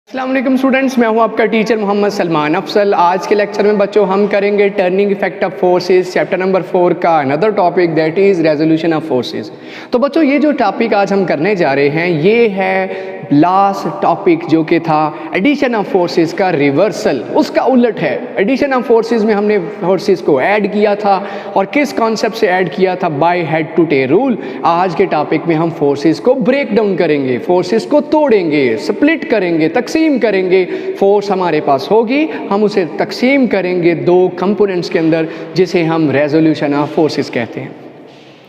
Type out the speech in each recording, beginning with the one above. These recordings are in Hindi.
अस्सलाम वालेकुम स्टूडेंट्स, मैं हूं आपका टीचर मोहम्मद सलमान अफसल। आज के लेक्चर में बच्चों हम करेंगे turning effect of forces, chapter number 4 का another topic that is resolution of forces. तो बच्चों ये जो टॉपिक आज हम करने जा रहे हैं ये है लास्ट टॉपिक जो कि था एडिशन ऑफ फोर्सेस का रिवर्सल, उसका उलट है। एडिशन ऑफ फोर्सेस में हमने फोर्सेस को ऐड किया था और किस कॉन्सेप्ट से ऐड किया था, by head to tail rule. आज के टॉपिक में हम फोर्सेस को ब्रेक डाउन करेंगे, फोर्सेस को तोड़ेंगे, स्प्लिट करेंगे, तकसीम करेंगे। फोर्स हमारे पास होगी, हम उसे तकसीम करेंगे दो कंपोनेंट्स के अंदर जिसे हम रेजोल्यूशन ऑफ फोर्सेस कहते हैं।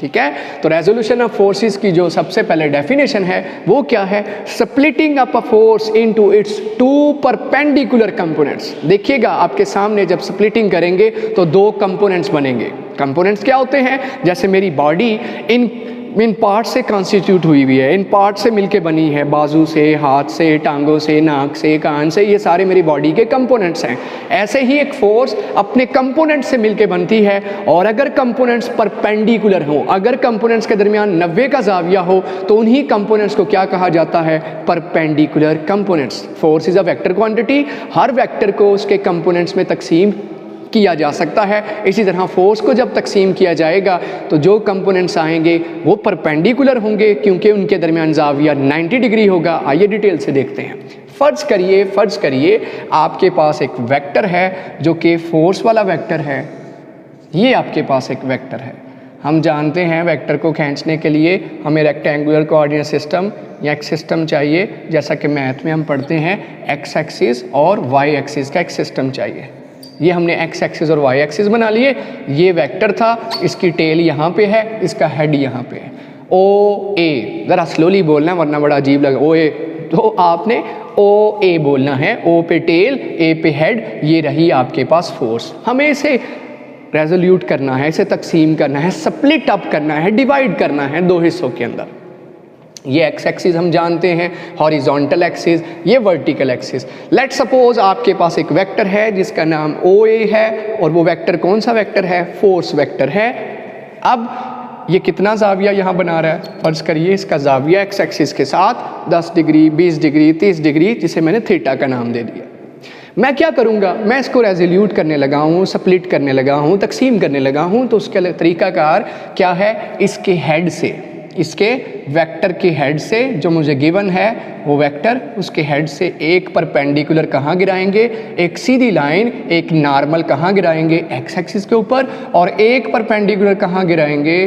ठीक है, तो रेजोल्यूशन ऑफ फोर्सेस की जो सबसे पहले डेफिनेशन है वो क्या है? Splitting up a force into its two perpendicular components. देखिएगा आपके सामने जब स्प्लिटिंग करेंगे तो दो कंपोनेंट्स बनेंगे। कंपोनेंट्स क्या होते हैं? जैसे मेरी बॉडी इन पार्ट से कॉन्स्टिट्यूट हुई हुई है, इन पार्ट से मिलके बनी है, बाजू से, हाथ से, टांगों से, नाक से, कान से, ये सारे मेरी बॉडी के कंपोनेंट्स हैं। ऐसे ही एक फोर्स अपने कंपोनेंट से मिलके बनती है और अगर कंपोनेंट्स परपेंडिकुलर हो, अगर कंपोनेंट्स के दरमियान 90 का जाविया हो तो उन्हीं कंपोनेंट्स को क्या कहा जाता है? Perpendicular components. Force is a vector quantity, her vector को उसके कंपोनेंट्स में तकसीम किया जा सकता है। इसी तरह फोर्स को जब तकसीम किया जाएगा तो जो कंपोनेंट्स आएंगे वो परपेंडिकुलर होंगे क्योंकि उनके दरमियान जाविया 90 डिग्री होगा। आइए डिटेल से देखते हैं। फर्ज करिए आपके पास एक वेक्टर है जो कि फोर्स वाला वेक्टर है। ये आपके पास एक वेक्टर है। हम जानते हैं वेक्टर को खींचने के लिए हमें रेक्टेंगुलर कोऑर्डिनेट सिस्टम या एक सिस्टम चाहिए, जैसा कि मैथ में हम पढ़ते हैं एक्स एक्सिस और वाई एक्सिस का एक सिस्टम चाहिए। ये हमने एक्स एक्सिस और वाई एक्सिस बना लिए। ये वेक्टर था, इसकी टेल यहाँ पे है, इसका हेड यहाँ पे है। ओ ए, ज़रा स्लोली बोलना वरना बड़ा अजीब लगा। ओ ए, तो आपने ओ ए बोलना है। ओ पे टेल, ए पे हेड, ये रही आपके पास फोर्स। हमें इसे रेजोल्यूट करना है, इसे तकसीम करना है, स्प्लिट अप करना है, डिवाइड करना है दो हिस्सों के अंदर। ये एक्स एक्सिस हम जानते हैं, हॉरिजॉन्टल एक्सिस, ये वर्टिकल एक्सिस। लेट सपोज आपके पास एक वेक्टर है जिसका नाम ओ ए है और वो वेक्टर कौन सा वेक्टर है? फोर्स वेक्टर है। अब ये कितना जाविया यहाँ बना रहा है? फर्ज करिए इसका जाविया एक्स एक्सिस के साथ 10 डिग्री, 20 डिग्री, 30 डिग्री, जिसे मैंने थीटा का नाम दे दिया। मैं क्या करूँगा? मैं इसको रेजोल्यूट करने लगा हूँ, स्प्लिट करने लगा हूँ, तकसीम करने लगा हूँ। तो उसका तरीकाकार क्या है? इसके हेड से, इसके वेक्टर के हेड से जो मुझे गिवन है वो वेक्टर, उसके हेड से एक परपेंडिकुलर कहाँ गिराएंगे? एक सीधी लाइन, एक नॉर्मल कहाँ गिराएंगे? एक्स एक्सिस के ऊपर। और एक परपेंडिकुलर कहाँ गिराएंगे?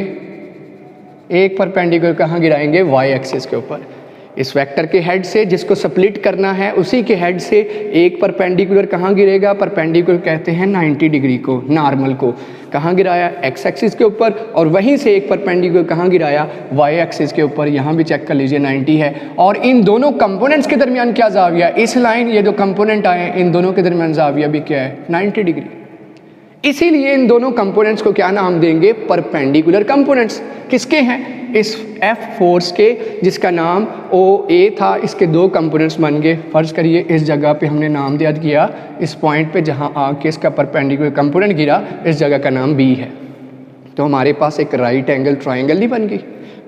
एक परपेंडिकुलर कहाँ गिराएंगे? वाई एक्सिस के ऊपर। इस वेक्टर के हेड से जिसको स्प्लिट करना है उसी के हेड से एक परपेंडिकुलर कहाँ गिरेगा? परपेंडिकुलर कहते हैं 90 डिग्री को, नॉर्मल को। कहाँ गिराया? एक्स एक्सिस के ऊपर। और वहीं से एक परपेंडिकुलर कहाँ गिराया? वाई एक्सिस के ऊपर। यहाँ भी चेक कर लीजिए 90 है। और इन दोनों कंपोनेंट्स के दरमियान क्या जाविया? इस लाइन, ये जो कंपोनेंट आए इन दोनों के दरमियान जाविया भी क्या है? 90 डिग्री। इसीलिए इन दोनों कंपोनेंट्स को क्या नाम देंगे? Perpendicular components. किसके हैं? इस एफ फोर्स के, जिसका नाम ओ ए था, इसके दो कंपोनेंट्स बन गए। फर्ज करिए इस जगह पे हमने नाम याद किया, इस पॉइंट पे जहाँ आके इसका परपेंडिकुलर कंपोनेंट गिरा, इस जगह का नाम बी है। तो हमारे पास एक राइट एंगल ट्राइंगल नहीं बन गई?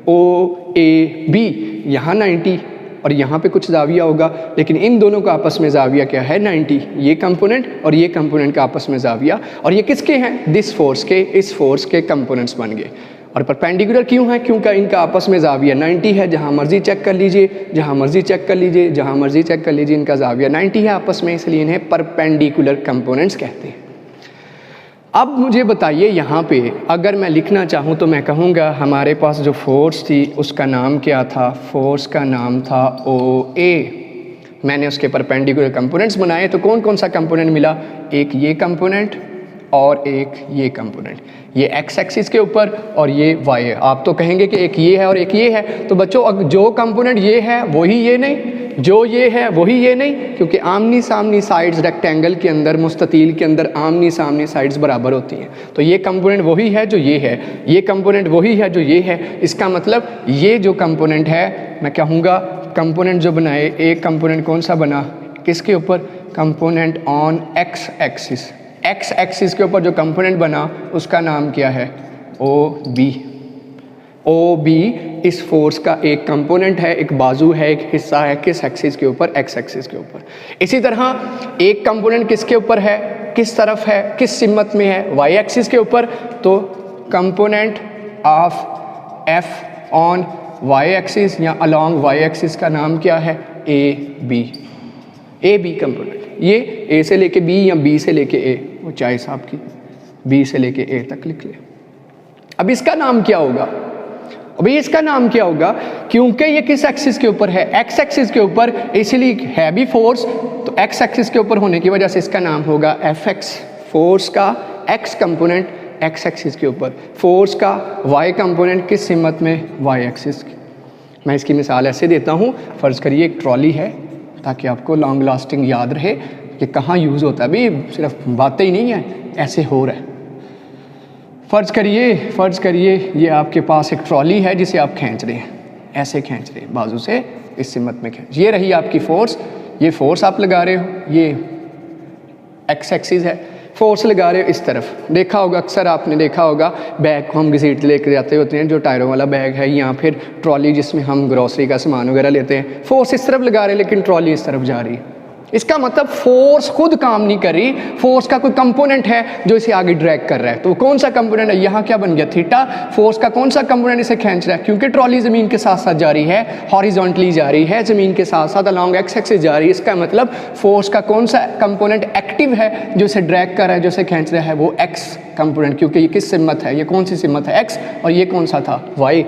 ओ ए बी, यहाँ 90 और यहाँ पे कुछ जाविया होगा, लेकिन इन दोनों का आपस में जाविया क्या है? 90। ये कंपोनेंट और ये कंपोनेंट का आपस में जाविया, और ये किसके हैं? दिस फोर्स के, इस फोर्स के कंपोनेंट्स बन गए। और परपेंडिकुलर क्यों है? क्योंकि इनका आपस में जाविया 90 है। जहाँ मर्जी चेक कर लीजिए, जहाँ मर्जी चेक कर लीजिए, जहाँ मर्जी चेक कर लीजिए, इनका जाविया 90 है आपस में, इसलिए इन्हें परपेंडिकुलर कंपोनेंट्स कहते हैं। अब मुझे बताइए यहाँ पे अगर मैं लिखना चाहूँ तो मैं कहूँगा हमारे पास जो फोर्स थी उसका नाम क्या था? फोर्स का नाम था ओ ए। मैंने उसके परपेंडिकुलर कंपोनेंट्स बनाए तो कौन कौन सा कंपोनेंट मिला? एक ये कंपोनेंट और एक ये कंपोनेंट, ये एक्स एक्सिस के ऊपर और ये वाई है। आप तो कहेंगे कि एक ये है और एक ये है, तो बच्चों जो कंपोनेंट ये है वही ये नहीं, जो ये है वही ये नहीं, क्योंकि आमनी सामनी साइड्स रेक्टेंगल के अंदर, मुस्ततील के अंदर आमनी सामनी साइड्स बराबर होती हैं। तो ये कंपोनेंट वही है जो ये है, ये कंपोनेंट वही है जो ये है। इसका मतलब ये जो कंपोनेंट है, मैं कहूँगा कंपोनेंट जो बनाए, एक कंपोनेंट कौन सा बना? किसके ऊपर? Component on x axis. X axis के ऊपर जो कंपोनेंट बना उसका नाम क्या है? O B. ओ बी इस फोर्स का एक कंपोनेंट है, एक बाजू है, एक हिस्सा है, किस एक्सिस के ऊपर, एक्स एक्सिस के ऊपर। इसी तरह एक कंपोनेंट किसके ऊपर है, किस तरफ है, किस सिमत में है, वाई एक्सिस के ऊपर। तो component of f on y axis या अलॉन्ग वाई एक्सिस का नाम क्या है, A B. A B component, ये ए से लेके बी या बी से लेके ए, वो चॉइस आपकी, बी से लेके ए तक लिख ले। अब इसका नाम क्या होगा, अभी इसका नाम क्या होगा, क्योंकि ये किस एक्सिस के ऊपर है, एक्स एक्सिस के ऊपर, इसलिए है भी फोर्स, तो एक्स एक्सिस के ऊपर होने की वजह से इसका नाम होगा एफ एक्स। फोर्स का एक्स कंपोनेंट एक्स एक्सिस के ऊपर, फोर्स का वाई कंपोनेंट किस सिमत में, वाई एक्सिस की। मैं इसकी मिसाल ऐसे देता हूँ, फ़र्ज़ करिए एक ट्रॉली है, ताकि आपको लॉन्ग लास्टिंग याद रहे कि कहाँ यूज़ होता है। अभी सिर्फ बातें ही नहीं है, ऐसे हो रहा है। फ़र्ज़ करिए ये आपके पास एक ट्रॉली है जिसे आप खींच रहे हैं, ऐसे खींच रहे हैं बाजू से, इस सिमत में खींच, ये रही आपकी फोर्स, ये फोर्स आप लगा रहे हो, ये एक्स एक्सिस है, फोर्स लगा रहे हो इस तरफ। देखा होगा, अक्सर आपने देखा होगा बैग को हम घसीट लेकर जाते होते हैं, जो टायरों वाला बैग है, या फिर ट्रॉली जिसमें हम ग्रॉसरी का सामान वगैरह लेते हैं, फोर्स इस तरफ लगा रहे हैं लेकिन ट्रॉली इस तरफ जा रही है। इसका मतलब फोर्स खुद काम नहीं कर रही, फोर्स का कोई कंपोनेंट है जो इसे आगे ड्रैग कर रहा है। तो कौन सा कंपोनेंट है, यहाँ क्या बन गया, थीटा। फोर्स का कौन सा कंपोनेंट इसे खींच रहा है, क्योंकि ट्रॉली ज़मीन के साथ साथ जा रही है, हॉरिजॉन्टली जा रही है, ज़मीन के साथ साथ अलॉन्ग एक्स एक्सिस जा रही है। इसका मतलब फोर्स का कौन सा कंपोनेंट एक्टिव है जो इसे ड्रैग कर रहा है, जो इसे खींच रहा है, वो एक्स कंपोनेंट, क्योंकि ये किस सिमत है, ये कौन सी सिमत है, एक्स, और ये कौन सा था, y,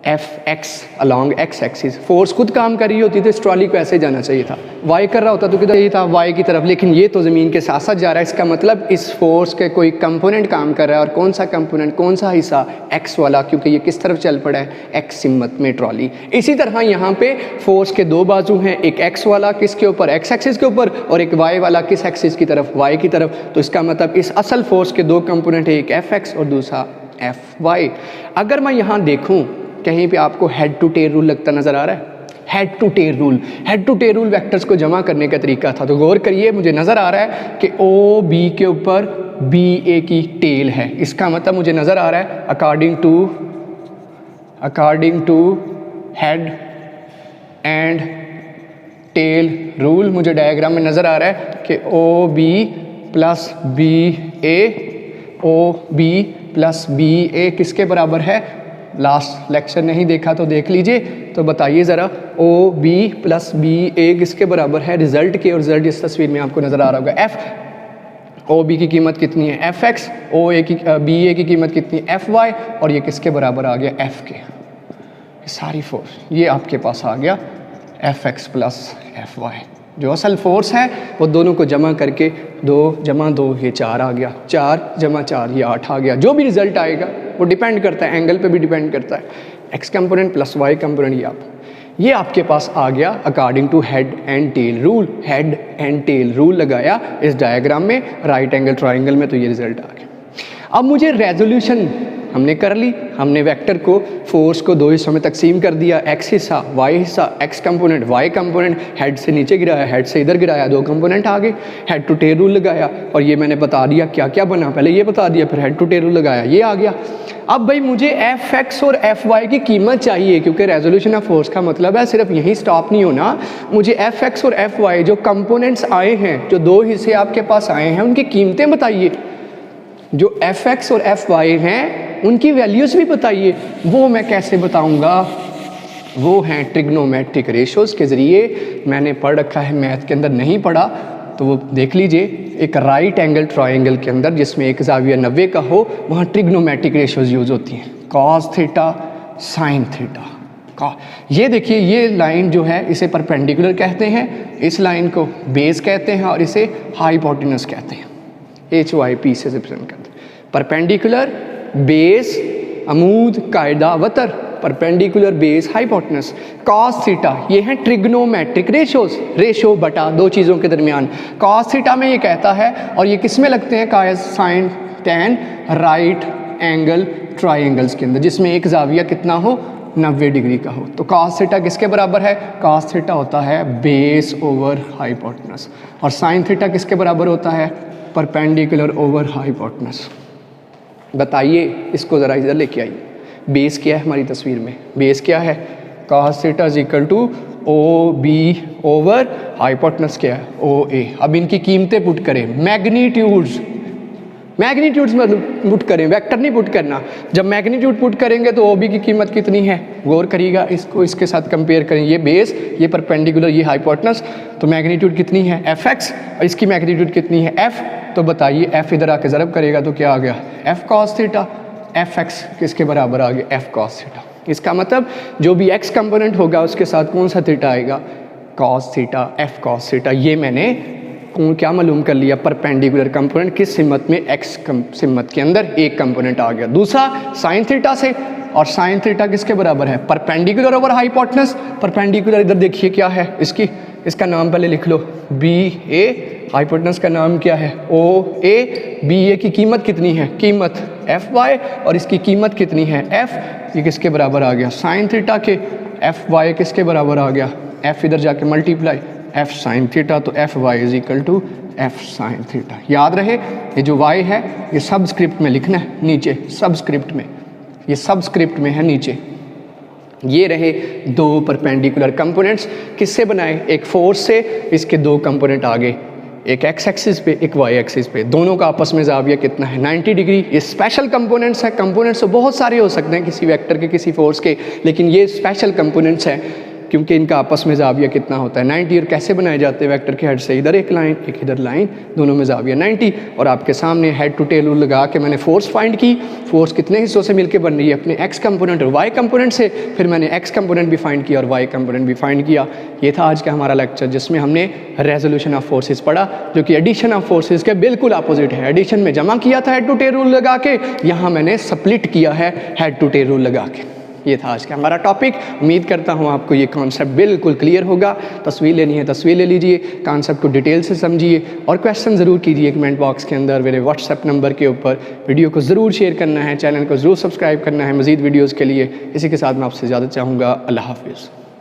f x along x axis. Force खुद काम कर रही होती तो इस ट्रॉली को ऐसे जाना चाहिए था, वाई कर रहा होता तो किधर ही था, वाई की तरफ, लेकिन ये तो ज़मीन के साथ साथ जा रहा है। इसका मतलब इस फोर्स के कोई कंपोनेंट काम कर रहा है, और कौन सा कंपोनेंट, कौन सा हिस्सा, एक्स वाला, क्योंकि ये किस तरफ चल पड़ा है, एक्स सिमत में ट्रॉली। इसी तरह यहाँ पे फोर्स के दो बाजू हैं, एक एक्स वाला किसके ऊपर, एक्स एक्सिस के ऊपर, और एक वाई वाला किस एक्सिस की तरफ, वाई की तरफ। तो इसका मतलब इस असल फोर्स के दो कंपोनेंट है, एक एफ एक्स और दूसरा एफ वाई। अगर मैं यहाँ देखूँ कहीं पे आपको हेड टू टेल रूल लगता नज़र आ रहा है, head to tail rule, head to tail rule vectors को जमा करने का तरीका था। तो गौर करिए, मुझे नज़र आ रहा है कि ओ बी के ऊपर बी ए की टेल है। इसका मतलब मुझे नज़र आ रहा है according to head and tail rule, मुझे डायग्राम में नज़र आ रहा है कि O B plus B A, O B plus B A किसके बराबर है, लास्ट लेक्चर नहीं देखा तो देख लीजिए। तो बताइए ज़रा, ओ बी प्लस बी ए किसके बराबर है, रिजल्ट के, और रिजल्ट इस तस्वीर में आपको नज़र आ रहा होगा। एफ ओ बी की कीमत कितनी है, एफ एक्स, ओ ए की बी ए की कीमत कितनी है, एफ वाई, और ये किसके बराबर आ गया, एफ के। सारी फोर्स ये आपके पास आ गया f x plus f y. जो असल फोर्स है वो दोनों को जमा करके 2 जमा 2 ये 4 आ गया, 4 जमा 4 ये 8 आ गया। जो भी रिजल्ट आएगा वो डिपेंड करता है, एंगल पे भी डिपेंड करता है, x component plus y component. ये आपके पास आ गया according to head and tail rule. Head and tail rule लगाया इस डायग्राम में, राइट एंगल ट्राइंगल में, तो ये रिजल्ट आ गया। अब मुझे रेजोल्यूशन हमने कर ली, हमने वेक्टर को, फोर्स को 2 हिस्सों में तकसीम कर दिया, एक्स हिस्सा, वाई हिस्सा, x component, y component, head से नीचे गिराया, हेड से इधर गिराया, 2 कंपोनेंट आ गए। हेड टू टेल रूल लगाया, और ये मैंने बता दिया क्या क्या बना, पहले ये बता दिया, फिर हेड टू टेल रूल लगाया, ये आ गया। अब भाई मुझे एफ एक्स और एफ वाई की कीमत चाहिए, क्योंकि रेजोल्यूशन ऑफ फोर्स का मतलब है सिर्फ यहीं स्टॉप नहीं होना, मुझे एफ एक्स और एफ वाई जो कंपोनेंट्स आए हैं, जो 2 हिस्से आपके पास आए हैं, उनकी कीमतें बताइए। जो एफ एक्स और एफ वाई हैं उनकी वैल्यूज़ भी बताइए। वो मैं कैसे बताऊंगा, वो हैं ट्रिग्नोमेट्रिक रेशोज़ के ज़रिए। मैंने पढ़ रखा है, मैथ के अंदर नहीं पढ़ा तो वो देख लीजिए। एक राइट एंगल ट्रायंगल के अंदर जिसमें एक ज़ाविया 90 का हो, वहाँ ट्रिग्नोमेट्रिक रेशोज़ यूज़ होती हैं, कॉस थीटा, साइन थीटा। ये देखिए, ये लाइन जो है इसे परपेंडिकुलर कहते हैं, इस लाइन को बेस कहते हैं, और इसे हाइपोटेनस कहते हैं, HYP से रिप्रेजेंट करते हैं। परपेंडिकुलर, बेस, अमूद, कायदा, वतर, perpendicular, base, hypotenuse. Cos theta, ये है ट्रिग्नोमेट्रिक रेशोज, रेशो बटा 2 चीज़ों के दरमियान। कॉस थीटा में ये कहता है, और ये किस में लगते हैं, cos, sine, tan, right angle triangles के अंदर, जिसमें एक जाविया कितना हो, 90 डिग्री का हो। तो कॉस थीटा किसके बराबर है, कॉस थीटा होता है बेस ओवर हाइपोटेनस, और साइन थीटा किसके बराबर होता है, परपेंडिकुलर ओवर हाइपोटेनस। बताइए, इसको ज़रा इधर लेके आइए। बेस क्या है हमारी तस्वीर में, बेस क्या है, cos theta is equal to O B over hypotenuse क्या है, ओ ए। अब इनकी कीमतें पुट करें, मैग्नीट्यूड्स में पुट करें, वेक्टर नहीं पुट करना। जब मैग्नीट्यूड पुट करेंगे तो ओ बी की कीमत कितनी है, गौर करिएगा, इसको इसके साथ कंपेयर करें, ये बेस, ये परपेंडिकुलर, ये हाइपोटेनस, तो मैग्नीट्यूड कितनी है एफ एक्स, और इसकी मैग्नीट्यूड कितनी है एफ। तो बताइए एफ इधर आके ज़रब करेगा तो क्या आ गया, F cos theta, F x किसके बराबर आ गया, एफ कॉस थीटा। इसका मतलब जो भी एक्स कंपोनेंट होगा उसके साथ कौन सा थीटा आएगा, cos theta, F cos theta. ये मैंने क्या मालूम कर लिया, परपेंडिकुलर कंपोनेंट किस सिमत में, एक्स सिमत के अंदर एक कंपोनेंट आ गया। दूसरा साइन थीटा से, और साइन थीटा किसके बराबर है, परपेंडिकुलर ओवर हाइपोटेनस। परपेंडिकुलर इधर देखिए क्या है, इसका नाम पहले लिख लो, बी ए, हाइपोटेनस का नाम क्या है, ओ ए। बी ए की कीमत कितनी है, कीमत एफ वाई, और इसकी कीमत कितनी है एफ। ये किसके बराबर आ गया, साइन थीटा के, एफ वाई किसके बराबर आ गया, एफ इधर जाके मल्टीप्लाई एफ साइन थीटा, तो F y is equal to F sine theta. याद रहे ये जो वाई है ये सबस्क्रिप्ट में लिखना है, नीचे सबस्क्रिप्ट में, ये सबस्क्रिप्ट में है नीचे। ये रहे दो परपेंडिकुलर कंपोनेंट्स, किससे बनाए, एक फोर्स से, इसके दो कंपोनेंट आगे, एक एक्स एक्सिस पे एक वाई एक्सिस पे, दोनों का आपस में जाविया कितना है 90 डिग्री। ये स्पेशल कंपोनेंट्स है, कंपोनेंट्स तो बहुत सारे हो सकते हैं किसी वेक्टर के, किसी फोर्स के, लेकिन ये स्पेशल कंपोनेंट्स हैं क्योंकि इनका आपस में जाविया कितना होता है 90। और कैसे बनाए जाते हैं, वेक्टर के हेड से इधर एक लाइन, एक इधर लाइन, दोनों में जाविया 90। और आपके सामने हेड टू टेल रूल लगा के मैंने फोर्स फाइंड की, फोर्स कितने हिस्सों से मिलकर बन रही है, अपने एक्स कंपोनेंट और वाई कंपोनेंट से। फिर मैंने एक्स कंपोनेंट भी फाइंड किया और वाई कंपोनेंट भी फाइंड किया। ये था आज का हमारा लेक्चर, जिसमें हमने रेजोल्यूशन ऑफ फोर्सेस पढ़ा, जो कि एडिशन ऑफ फोर्सेस के बिल्कुल अपोजिट है। एडिशन में जमा किया था हेड टू टेल रूल लगा के, यहाँ मैंने स्प्लिट किया है हेड टू टेल रूल लगा के। ये था आज का हमारा टॉपिक। उम्मीद करता हूँ आपको ये कॉन्सेप्ट बिल्कुल क्लियर होगा। तस्वीर लेनी है तस्वीर ले लीजिए, कॉन्सेप्ट को डिटेल से समझिए, और क्वेश्चन ज़रूर कीजिए कमेंट बॉक्स के अंदर मेरे व्हाट्सएप नंबर के ऊपर। वीडियो को ज़रूर शेयर करना है, चैनल को ज़रूर सब्सक्राइब करना है मज़ीद वीडियोज़ के लिए। इसी के साथ मैं आपसे ज़्यादा चाहूँगा, अल्लाह हाफिज़।